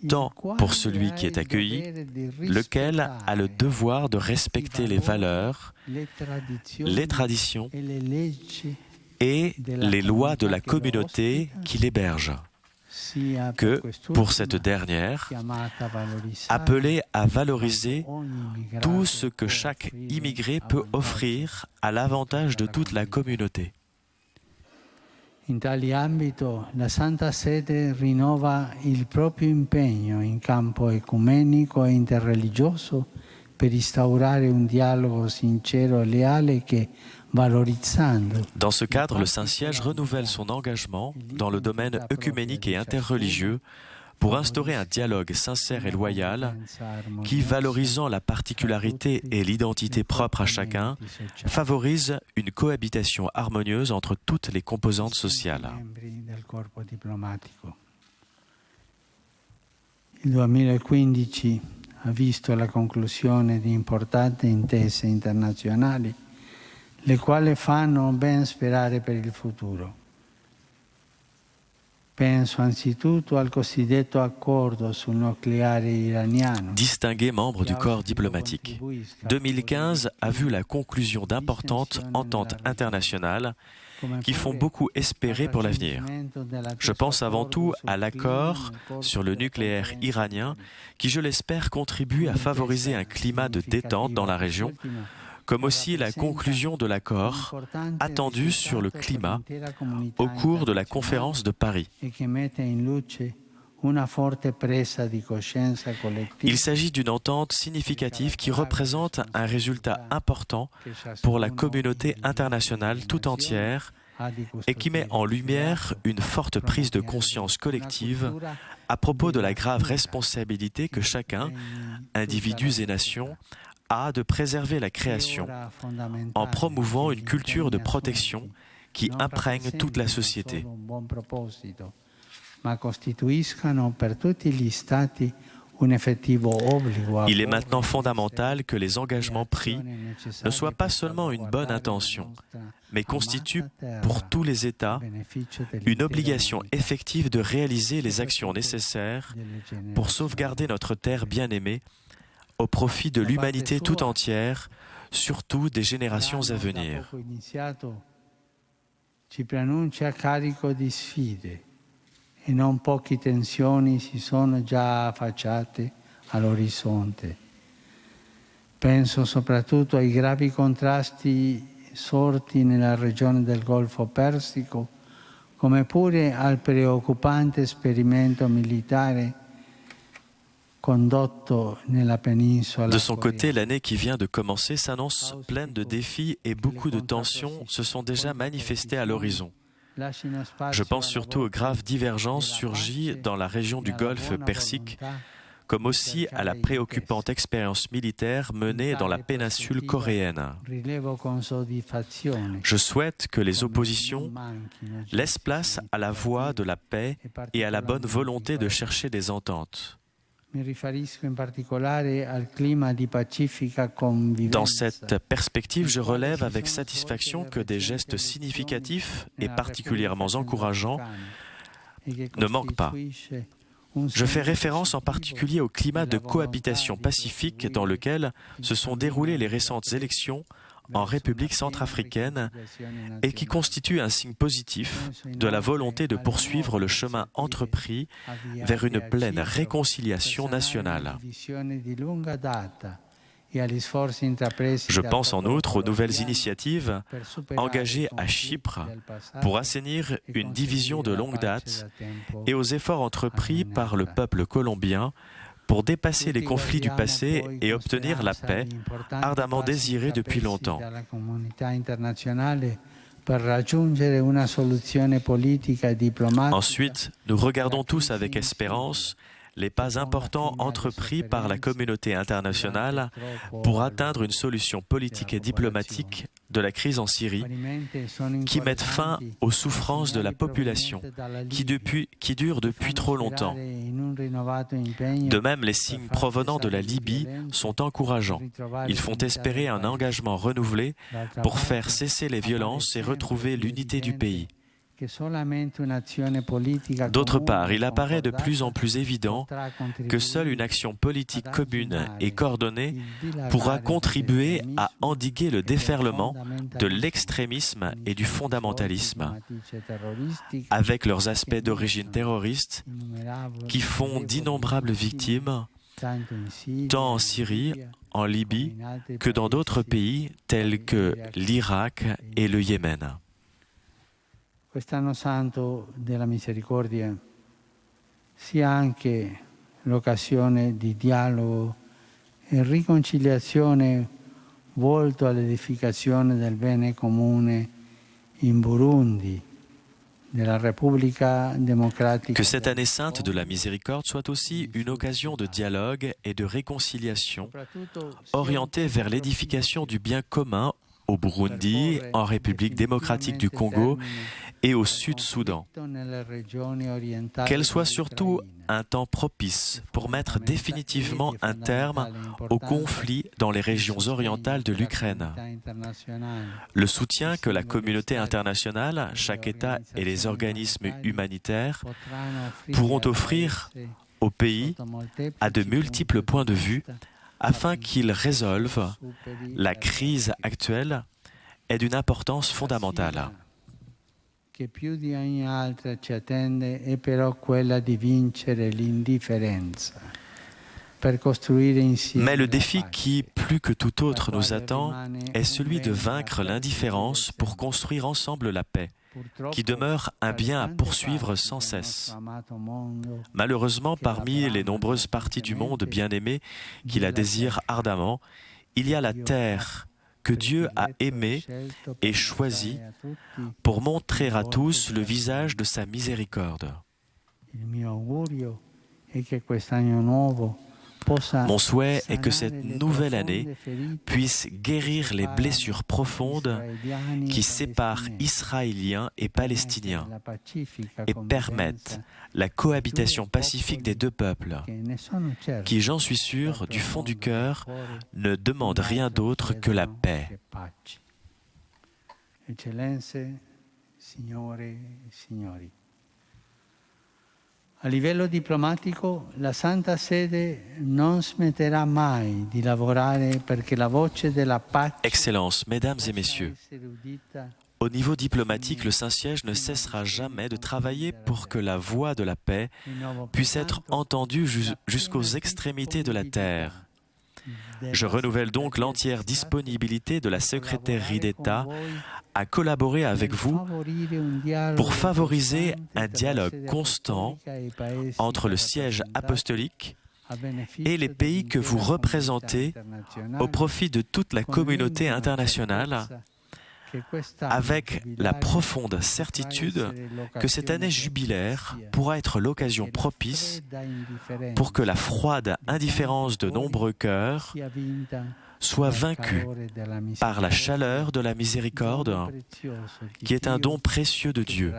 tant pour celui qui est accueilli, lequel a le devoir de respecter les valeurs, les traditions et les lois de la communauté qui l'héberge, que pour cette dernière, appelée à valoriser tout ce que chaque immigré peut offrir à l'avantage de toute la communauté. In tali ambito, la Santa Sede rinnova il proprio impegno in campo ecumenico e interreligioso per instaurare un dialogo sincero e leale che, valorizzando. Dans ce cadre, le Saint-Siège renouvelle son engagement dans le domaine œcuménique et interreligieux pour instaurer un dialogue sincère et loyal qui, valorisant la particularité et l'identité propre à chacun, favorise une cohabitation harmonieuse entre toutes les composantes sociales. Il 2015 ha visto la conclusione di importanti intese internazionali, le quali fanno ben sperare per il futuro. Penso anzitutto al cosiddetto accordo sul nucleare iraniano. Distingués membres du corps diplomatique, 2015 a vu la conclusion d'importantes ententes internationales qui font beaucoup espérer pour l'avenir. Je pense avant tout à l'accord sur le nucléaire iranien qui, je l'espère, contribue à favoriser un climat de détente dans la région, comme aussi la conclusion de l'accord attendu sur le climat au cours de la conférence de Paris. Il s'agit d'une entente significative qui représente un résultat important pour la communauté internationale tout entière et qui met en lumière une forte prise de conscience collective à propos de la grave responsabilité que chacun, individus et nations, a de préserver la création en promouvant une culture de protection qui imprègne toute la société. Il est maintenant fondamental que les engagements pris ne soient pas seulement une bonne intention, mais constituent pour tous les États une obligation effective de réaliser les actions nécessaires pour sauvegarder notre terre bien-aimée au profit de l'humanité tout entière, surtout des générations à venir. E non poche tensioni si sono già affacciate all'orizzonte. Penso soprattutto ai gravi contrasti sorti nella regione del Golfo Persico, come pure al preoccupante esperimento militare condotto nella penisola. De son côté, l'année qui vient de commencer s'annonce pleine de défis et beaucoup de tensions se sont déjà manifestées à l'horizon. Je pense surtout aux graves divergences surgies dans la région du Golfe Persique, comme aussi à la préoccupante expérience militaire menée dans la péninsule coréenne. Je souhaite que les oppositions laissent place à la voie de la paix et à la bonne volonté de chercher des ententes. Dans cette perspective, je relève avec satisfaction que des gestes significatifs et particulièrement encourageants ne manquent pas. Je fais référence en particulier au climat de cohabitation pacifique dans lequel se sont déroulées les récentes élections en République centrafricaine et qui constitue un signe positif de la volonté de poursuivre le chemin entrepris vers une pleine réconciliation nationale. Je pense en outre aux nouvelles initiatives engagées à Chypre pour assainir une division de longue date et aux efforts entrepris par le peuple colombien pour dépasser les conflits du passé et obtenir la paix, ardemment désirée depuis longtemps. Ensuite, nous regardons tous avec espérance les pas importants entrepris par la communauté internationale pour atteindre une solution politique et diplomatique de la crise en Syrie, qui mette fin aux souffrances de la population, qui durent depuis trop longtemps. De même, les signes provenant de la Libye sont encourageants. Ils font espérer un engagement renouvelé pour faire cesser les violences et retrouver l'unité du pays. D'autre part, il apparaît de plus en plus évident que seule une action politique commune et coordonnée pourra contribuer à endiguer le déferlement de l'extrémisme et du fondamentalisme, avec leurs aspects d'origine terroriste qui font d'innombrables victimes, tant en Syrie, en Libye, que dans d'autres pays tels que l'Irak et le Yémen. Quest'anno santo della misericordia sia anche l'occasione di dialogo e riconciliazione volto all'edificazione del bene comune in Burundi, nella Repubblica Democratica. Que cette année sainte de la miséricorde soit aussi une occasion de dialogue et de réconciliation orientée vers l'édification du bien commun au Burundi, en République démocratique du Congo et au Sud-Soudan. Qu'elle soit surtout un temps propice pour mettre définitivement un terme au conflit dans les régions orientales de l'Ukraine. Le soutien que la communauté internationale, chaque État et les organismes humanitaires pourront offrir au pays à de multiples points de vue afin qu'ils résolvent la crise actuelle est d'une importance fondamentale. Che più di ogni altra ci attende è però quella di vincere l'indifferenza per costruire insieme. Mais le défi qui, plus que tout autre, nous attend est celui de vaincre l'indifférence pour construire ensemble la paix. qui demeure un bien à poursuivre sans cesse. Malheureusement, parmi les nombreuses parties du monde bien-aimé qui la désirent ardemment, il y a la terre que Dieu a aimée et choisie pour montrer à tous le visage de sa miséricorde. Mon souhait est que cette nouvelle année puisse guérir les blessures profondes qui séparent Israéliens et Palestiniens et permettent la cohabitation pacifique des deux peuples, qui, j'en suis sûr, du fond du cœur, ne demandent rien d'autre que la paix. Eccellenze, signore e signori. A livello diplomatico, la Santa Sede non smetterà mai di lavorare perché la voce della pace. Excellences, Mesdames et Messieurs, au niveau diplomatique, le Saint-Siège ne cessera jamais de travailler pour que la voix de la paix puisse être entendue jusqu'aux extrémités de la terre. Je renouvelle donc l'entière disponibilité de la Secrétairerie d'État à collaborer avec vous pour favoriser un dialogue constant entre le siège apostolique et les pays que vous représentez au profit de toute la communauté internationale, avec la profonde certitude que cette année jubilaire pourra être l'occasion propice pour que la froide indifférence de nombreux cœurs soit vaincue par la chaleur de la miséricorde, qui est un don précieux de Dieu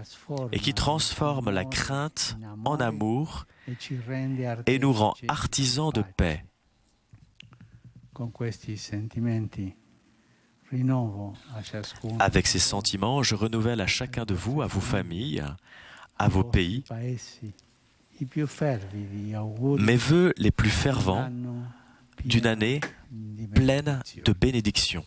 et qui transforme la crainte en amour et nous rend artisans de paix. Avec ces sentiments, je renouvelle à chacun de vous, à vos familles, à vos pays, mes vœux les plus fervents d'une année pleine de bénédictions.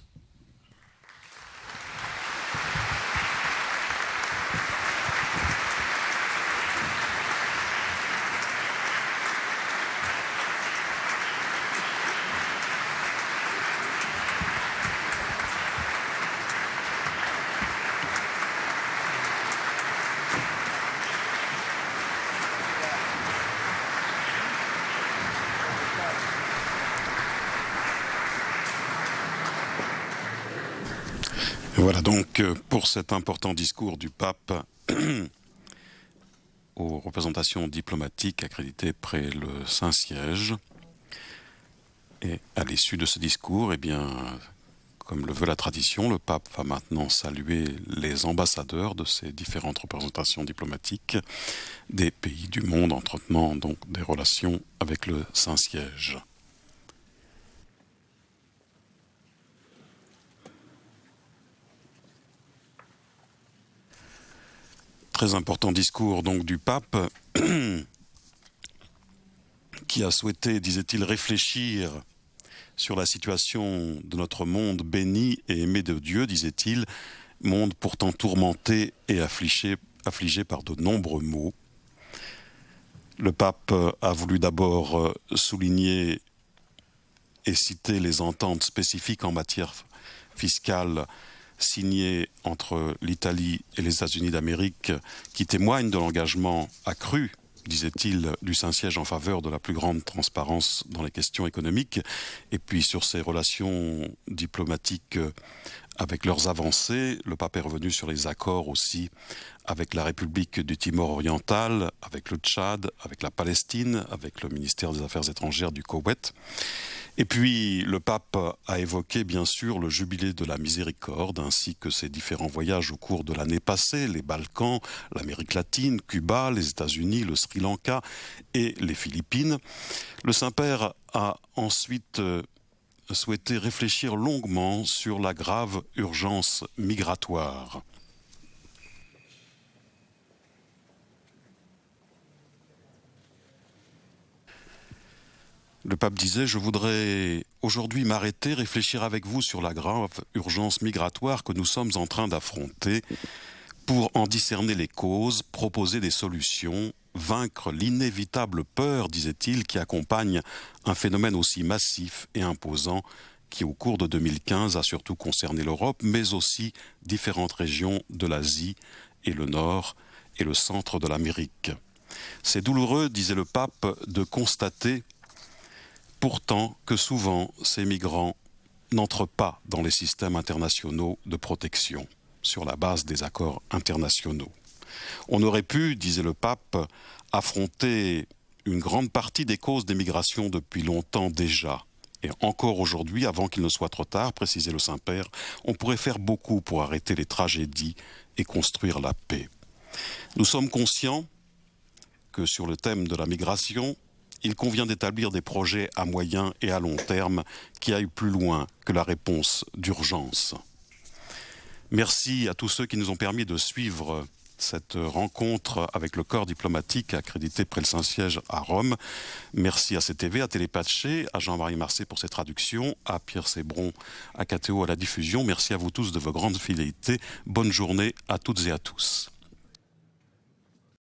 Voilà donc pour cet important discours du pape aux représentations diplomatiques accréditées près le Saint-Siège. Et à l'issue de ce discours, eh bien, comme le veut la tradition, le pape va maintenant saluer les ambassadeurs de ces différentes représentations diplomatiques des pays du monde entretenant donc des relations avec le Saint-Siège. Très important discours donc du pape qui a souhaité, disait-il, réfléchir sur la situation de notre monde béni et aimé de Dieu, disait-il, monde pourtant tourmenté et affligé par de nombreux maux. Le pape a voulu d'abord souligner et citer les ententes spécifiques en matière fiscale signées entre l'Italie et les États-Unis d'Amérique, qui témoignent de l'engagement accru, disait-il, du Saint-Siège en faveur de la plus grande transparence dans les questions économiques, et puis sur ses relations diplomatiques avec leurs avancées. Le pape est revenu sur les accords aussi avec la République du Timor oriental, avec le Tchad, avec la Palestine, avec le ministère des Affaires étrangères du Koweït. Et puis le pape a évoqué bien sûr le jubilé de la miséricorde ainsi que ses différents voyages au cours de l'année passée, les Balkans, l'Amérique latine, Cuba, les États-Unis, le Sri Lanka et les Philippines. Le Saint-Père a ensuite souhaité réfléchir longuement sur la grave urgence migratoire. Le pape disait « Je voudrais aujourd'hui m'arrêter, réfléchir avec vous sur la grave urgence migratoire que nous sommes en train d'affronter pour en discerner les causes, proposer des solutions, vaincre l'inévitable peur, disait-il, qui accompagne un phénomène aussi massif et imposant qui, au cours de 2015, a surtout concerné l'Europe, mais aussi différentes régions de l'Asie et le nord et le centre de l'Amérique. C'est douloureux, disait le pape, de constater pourtant que souvent ces migrants n'entrent pas dans les systèmes internationaux de protection sur la base des accords internationaux. On aurait pu, disait le pape, affronter une grande partie des causes des migrations depuis longtemps déjà. Et encore aujourd'hui, avant qu'il ne soit trop tard, précisait le Saint-Père, on pourrait faire beaucoup pour arrêter les tragédies et construire la paix. Nous sommes conscients que sur le thème de la migration, il convient d'établir des projets à moyen et à long terme qui aillent plus loin que la réponse d'urgence. Merci à tous ceux qui nous ont permis de suivre cette rencontre avec le corps diplomatique accrédité près le Saint-Siège à Rome. Merci à CTV, à Télépatché, à Jean-Marie Marcet pour ses traductions, à Pierre Sébron, à KTO à la diffusion. Merci à vous tous de vos grandes fidélités. Bonne journée à toutes et à tous.